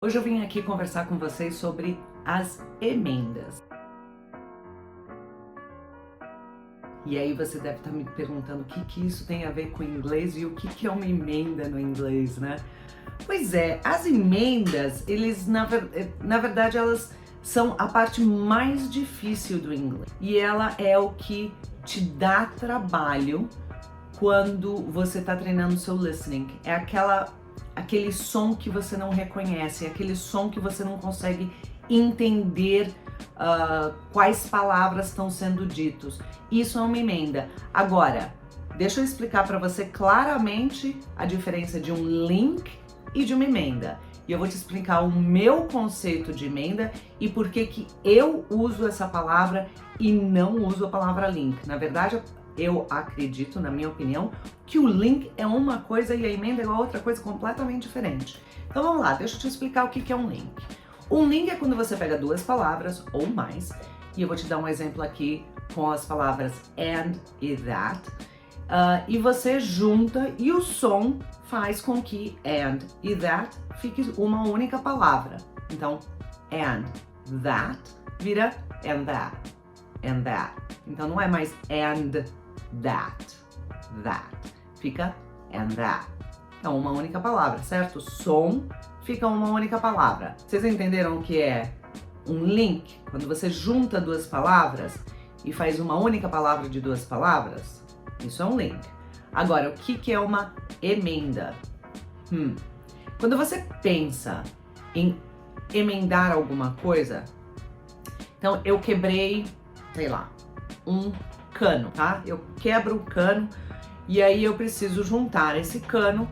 Hoje eu vim aqui conversar com vocês sobre as emendas. E aí você deve estar me perguntando o que isso tem a ver com o inglês e o que é uma emenda no inglês, né? Pois é, as emendas, na verdade, elas são a parte mais difícil do inglês. E ela é o que te dá trabalho quando você está treinando o seu listening. É aquele som que você não reconhece, aquele som que você não consegue entender quais palavras estão sendo ditas. Isso é uma emenda. Agora, deixa eu explicar para você claramente a diferença de um link e de uma emenda. E eu vou te explicar o meu conceito de emenda e por que eu uso essa palavra e não uso a palavra link. Na verdade, eu acredito, na minha opinião, que o link é uma coisa e a emenda é outra coisa completamente diferente. Então vamos lá, deixa eu te explicar o que é um link. Um link é quando você pega duas palavras ou mais, e eu vou te dar um exemplo aqui com as palavras and e that, e você junta e o som faz com que and e that fique uma única palavra. Então, and that vira and that, and that. Então não é mais and that. Fica and that. É uma única palavra, certo? Som fica uma única palavra. Vocês entenderam o que é um link? Quando você junta duas palavras e faz uma única palavra de duas palavras, isso é um link. Agora, o que é uma emenda? Quando você pensa em emendar alguma coisa, então eu quebrei, sei lá, um cano, tá? Eu quebro o cano e aí eu preciso juntar esse cano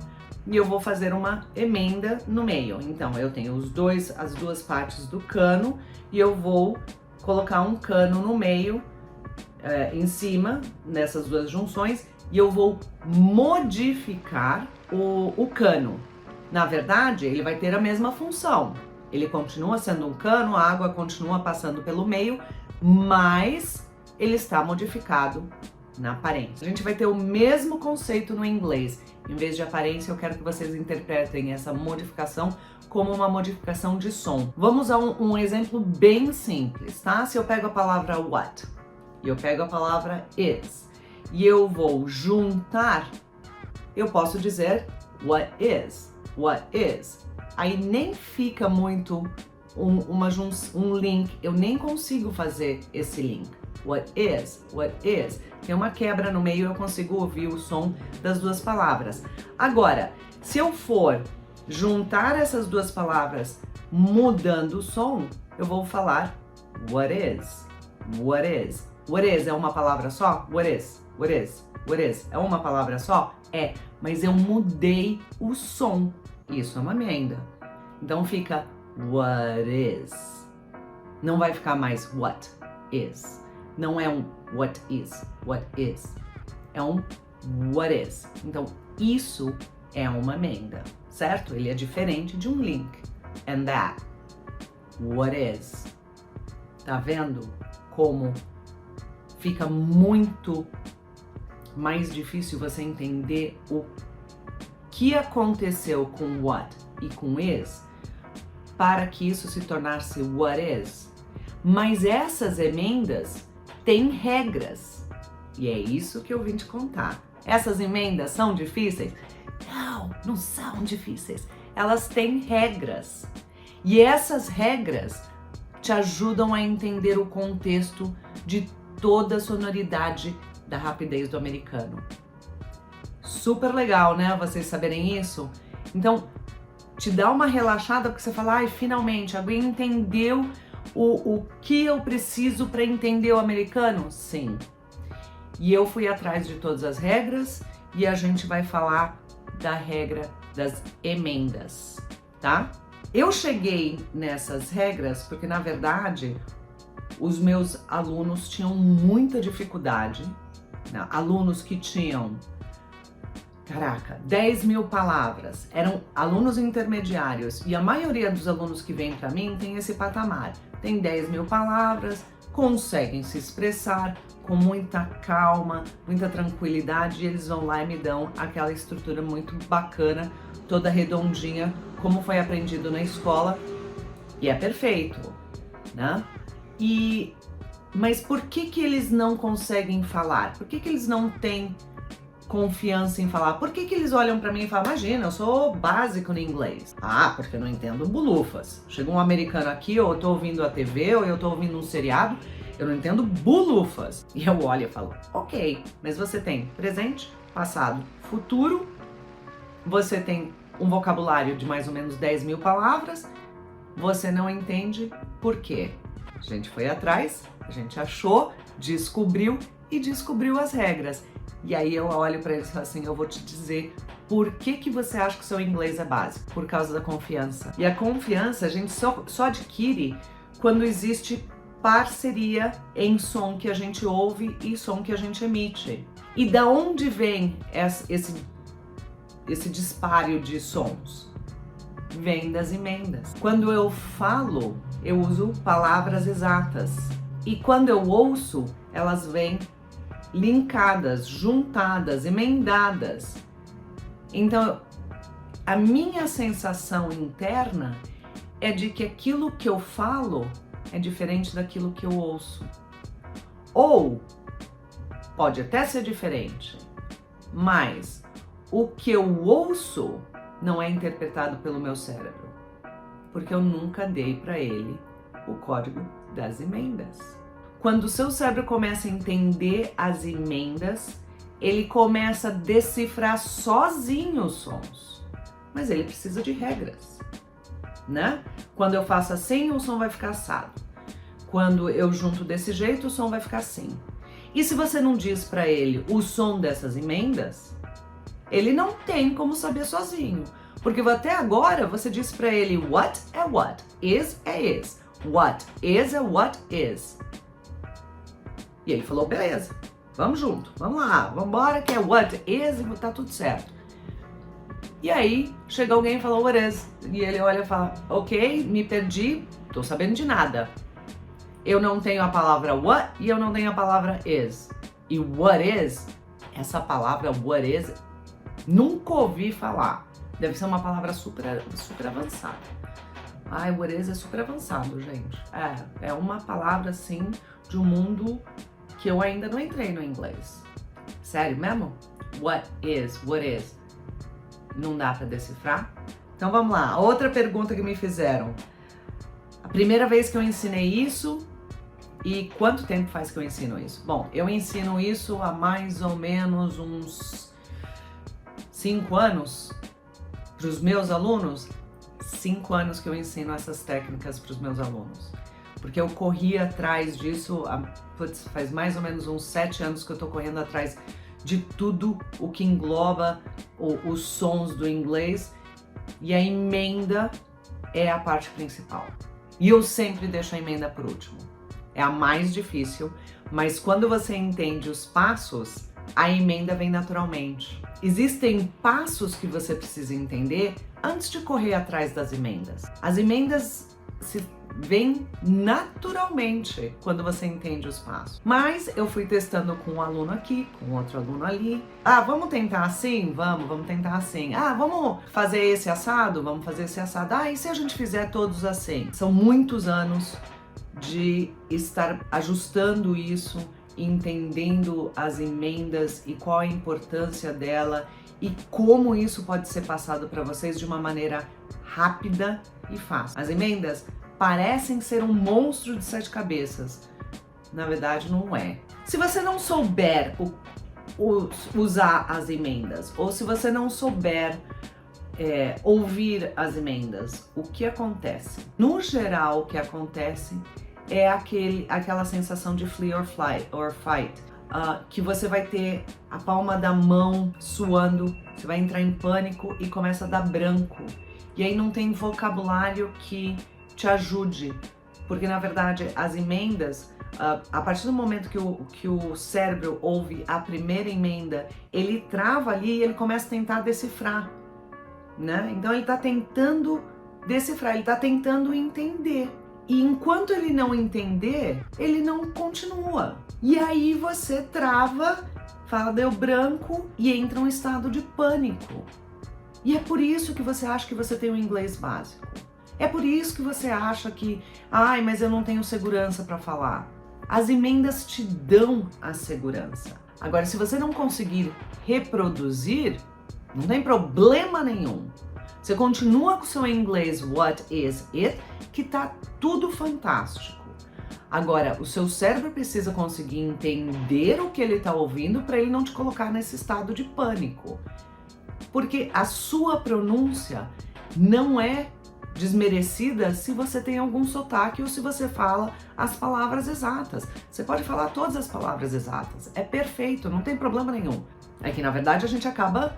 e eu vou fazer uma emenda no meio. Então eu tenho as duas partes do cano e eu vou colocar um cano no meio, em cima dessas duas junções, e eu vou modificar o cano. Na verdade, ele vai ter a mesma função. Ele continua sendo um cano, a água continua passando pelo meio, mas ele está modificado na aparência. A gente vai ter o mesmo conceito no inglês. Em vez de aparência, eu quero que vocês interpretem essa modificação como uma modificação de som. Vamos a um exemplo bem simples, tá? Se eu pego a palavra what e eu pego a palavra is e eu vou juntar, eu posso dizer what is, what is. Aí nem fica muito um link, eu nem consigo fazer esse link. What is, what is. Tem uma quebra no meio, eu consigo ouvir o som das duas palavras. Agora, se eu for juntar essas duas palavras mudando o som, eu vou falar what is, what is. What is é uma palavra só? What is, what is, what is. É uma palavra só? É, mas eu mudei o som. Isso é uma emenda. Então fica what is. Não vai ficar mais what is. Não é um what is. É um what is. Então, isso é uma emenda, certo? Ele é diferente de um link. And that. What is. Tá vendo como fica muito mais difícil você entender o que aconteceu com what e com is para que isso se tornasse what is. Mas essas emendas têm regras. E é isso que eu vim te contar. Essas emendas são difíceis? Não, não são difíceis. Elas têm regras. E essas regras te ajudam a entender o contexto de toda a sonoridade da rapidez do americano. Super legal, né? Vocês saberem isso? Então, te dá uma relaxada porque você fala, ai, finalmente, alguém entendeu o que eu preciso para entender o americano? Sim. E eu fui atrás de todas as regras e a gente vai falar da regra das emendas, tá? Eu cheguei nessas regras porque, na verdade, os meus alunos tinham muita dificuldade, né? Alunos que tinham 10 mil palavras, eram alunos intermediários e a maioria dos alunos que vêm para mim tem esse patamar, tem 10 mil palavras, conseguem se expressar com muita calma, muita tranquilidade e eles vão lá e me dão aquela estrutura muito bacana, toda redondinha, como foi aprendido na escola, e é perfeito, né? Mas por que eles não conseguem falar? Por que eles não têm confiança em falar? Por que eles olham pra mim e falam, imagina, eu sou básico no inglês. Ah, porque eu não entendo bulufas. Chega um americano aqui, ou eu tô ouvindo a TV, ou eu tô ouvindo um seriado, eu não entendo bulufas. E eu olho e falo, ok, mas você tem presente, passado, futuro, você tem um vocabulário de mais ou menos 10 mil palavras, você não entende por quê? A gente foi atrás, a gente achou, descobriu e descobriu as regras. E aí eu olho para eles e falo assim, eu vou te dizer por que você acha que seu inglês é básico? Por causa da confiança. E a confiança a gente só adquire quando existe parceria em som que a gente ouve e som que a gente emite. E da onde vem esse disparo de sons? Vem das emendas. Quando eu falo, eu uso palavras exatas. E quando eu ouço, elas vêm linkadas, juntadas, emendadas. Então, a minha sensação interna é de que aquilo que eu falo é diferente daquilo que eu ouço. Ou pode até ser diferente, mas o que eu ouço não é interpretado pelo meu cérebro, porque eu nunca dei para ele o código das emendas. Quando o seu cérebro começa a entender as emendas, ele começa a decifrar sozinho os sons, mas ele precisa de regras, né? Quando eu faço assim, o som vai ficar assado. Quando eu junto desse jeito, o som vai ficar assim. E se você não diz para ele o som dessas emendas, ele não tem como saber sozinho, porque até agora você disse para ele what é what, is é is, what is é what is. E ele falou, beleza, vamos junto, vamos lá, vamos embora que é what is e tá tudo certo. E aí chega alguém e fala what is, e ele olha e fala, ok, me perdi, tô sabendo de nada. Eu não tenho a palavra what e eu não tenho a palavra is. E what is, essa palavra what is, nunca ouvi falar. Deve ser uma palavra super avançada. Ai, what is é super avançado, gente. É uma palavra assim de um mundo que eu ainda não entrei no inglês. Sério mesmo? What is? Não dá pra decifrar? Então vamos lá. Outra pergunta que me fizeram. A primeira vez que eu ensinei isso, e quanto tempo faz que eu ensino isso? Bom, eu ensino isso há mais ou menos uns 5 anos para os meus alunos. 5 anos que eu ensino essas técnicas para os meus alunos. Porque eu corri atrás disso, faz mais ou menos uns 7 anos que eu tô correndo atrás de tudo o que engloba os sons do inglês, e a emenda é a parte principal. E eu sempre deixo a emenda por último. É a mais difícil, mas quando você entende os passos, a emenda vem naturalmente. Existem passos que você precisa entender antes de correr atrás das emendas. As emendas vêm naturalmente quando você entende os passos. Mas eu fui testando com um aluno aqui, com outro aluno ali. Ah, vamos tentar assim? Vamos tentar assim. Ah, vamos fazer esse assado? Vamos fazer esse assado. Ah, e se a gente fizer todos assim? São muitos anos de estar ajustando isso, entendendo as emendas e qual a importância dela e como isso pode ser passado para vocês de uma maneira rápida e fácil. As emendas parecem ser um monstro de 7 cabeças. Na verdade, não é. Se você não souber usar as emendas, ou se você não souber ouvir as emendas, o que acontece? No geral, o que acontece é aquela sensação de flee or fight, que você vai ter a palma da mão suando, você vai entrar em pânico e começa a dar branco. E aí não tem vocabulário que te ajude, porque na verdade as emendas, a partir do momento que o cérebro ouve a primeira emenda, ele trava ali e ele começa a tentar decifrar, né? Então ele está tentando decifrar, ele está tentando entender. E enquanto ele não entender, ele não continua. E aí você trava, fala deu branco e entra um estado de pânico. E é por isso que você acha que você tem um inglês básico. É por isso que você acha que, ai, mas eu não tenho segurança para falar. As emendas te dão a segurança. Agora, se você não conseguir reproduzir, não tem problema nenhum. Você continua com o seu inglês what is it, que tá tudo fantástico. Agora, o seu cérebro precisa conseguir entender o que ele tá ouvindo para ele não te colocar nesse estado de pânico. Porque a sua pronúncia não é desmerecida se você tem algum sotaque ou se você fala as palavras exatas. Você pode falar todas as palavras exatas. É perfeito, não tem problema nenhum. É que, na verdade, a gente acaba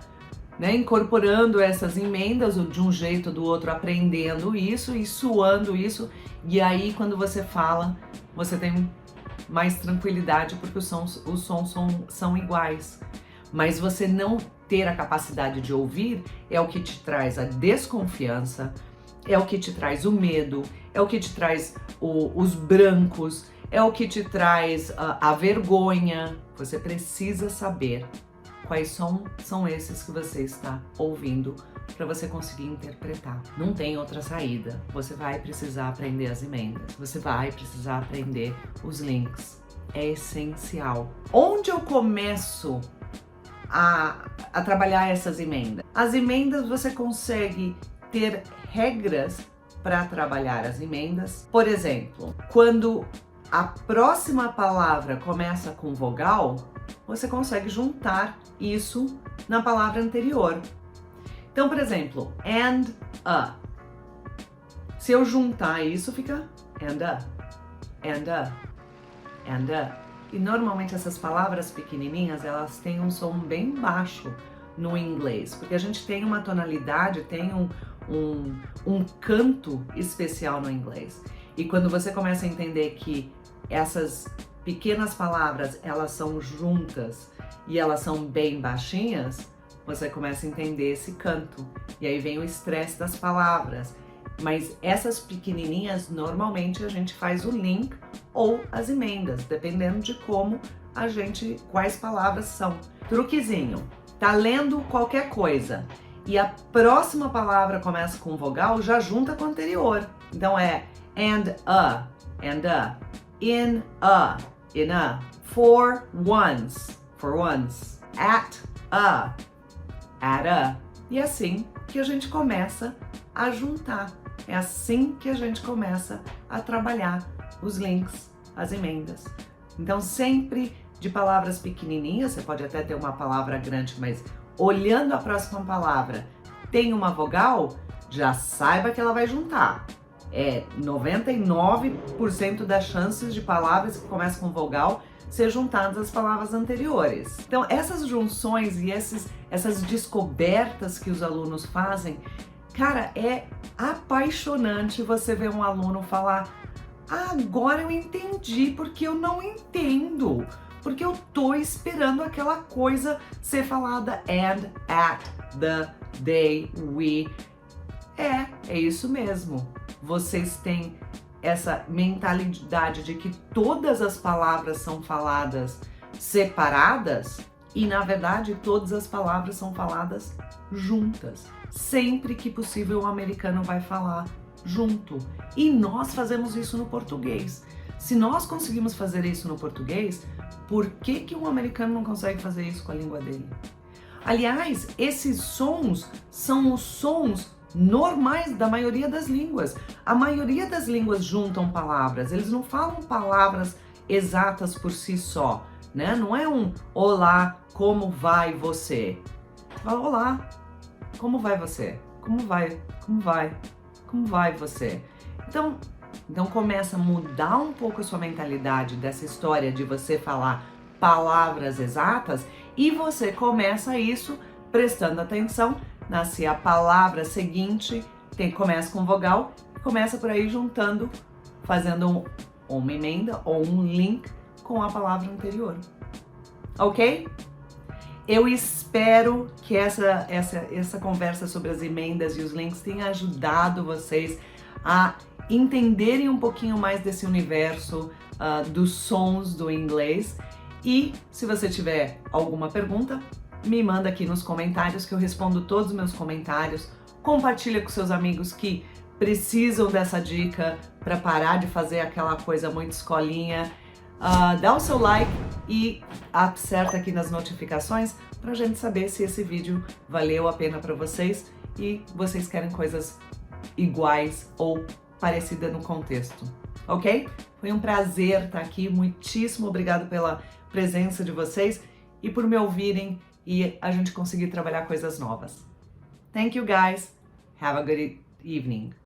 incorporando essas emendas de um jeito ou do outro, aprendendo isso e suando isso. E aí, quando você fala, você tem mais tranquilidade porque os sons são iguais. Mas você não ter a capacidade de ouvir é o que te traz a desconfiança, é o que te traz o medo, é o que te traz os brancos, é o que te traz a vergonha. Você precisa saber quais são esses que você está ouvindo para você conseguir interpretar. Não tem outra saída. Você vai precisar aprender as emendas, você vai precisar aprender os links. É essencial. Onde eu começo a trabalhar essas emendas? As emendas você consegue ter regras para trabalhar as emendas. Por exemplo, quando a próxima palavra começa com vogal, você consegue juntar isso na palavra anterior. Então, por exemplo, and a. Se eu juntar isso, fica and a, and a, and a. E normalmente essas palavras pequenininhas, elas têm um som bem baixo no inglês, porque a gente tem uma tonalidade, tem um canto especial no inglês. E quando você começa a entender que essas pequenas palavras, elas são juntas e elas são bem baixinhas, você começa a entender esse canto. E aí vem o estresse das palavras. Mas essas pequenininhas, normalmente a gente faz o link ou as emendas, dependendo de quais palavras são. Truquezinho, tá lendo qualquer coisa e a próxima palavra começa com vogal, já junta com a anterior. Então é and a, in a, for once, at a, e é assim que a gente começa a juntar. É assim que a gente começa a trabalhar os links, as emendas. Então, sempre de palavras pequenininhas, você pode até ter uma palavra grande, mas olhando a próxima palavra, tem uma vogal, já saiba que ela vai juntar. É 99% das chances de palavras que começam com vogal ser juntadas às palavras anteriores. Então, essas junções e essas descobertas que os alunos fazem, cara, é apaixonante você ver um aluno falar: agora eu entendi porque eu não entendo, porque eu tô esperando aquela coisa ser falada and, at, the, they, we. É isso mesmo. Vocês têm essa mentalidade de que todas as palavras são faladas separadas e, na verdade, todas as palavras são faladas juntas. Sempre que possível, o americano vai falar junto. E nós fazemos isso no português. Se nós conseguimos fazer isso no português, por que um americano não consegue fazer isso com a língua dele? Aliás, esses sons são os sons normais da maioria das línguas. A maioria das línguas juntam palavras, eles não falam palavras exatas por si só, né? Não é um olá, como vai você? Você fala olá, como vai você? Como vai você? Então começa a mudar um pouco a sua mentalidade dessa história de você falar palavras exatas e você começa isso prestando atenção se a palavra seguinte começa com vogal, começa por aí juntando, fazendo uma emenda ou um link com a palavra anterior. Ok? Eu espero que essa conversa sobre as emendas e os links tenha ajudado vocês a entenderem um pouquinho mais desse universo dos sons do inglês. E se você tiver alguma pergunta, me manda aqui nos comentários que eu respondo todos os meus comentários. Compartilha com seus amigos que precisam dessa dica para parar de fazer aquela coisa muito escolinha. Dá o seu like e acerta aqui nas notificações para a gente saber se esse vídeo valeu a pena para vocês e vocês querem coisas iguais ou parecidas no contexto, ok? Foi um prazer estar aqui, muitíssimo obrigado pela presença de vocês e por me ouvirem e a gente conseguir trabalhar coisas novas. Thank you guys, have a good evening.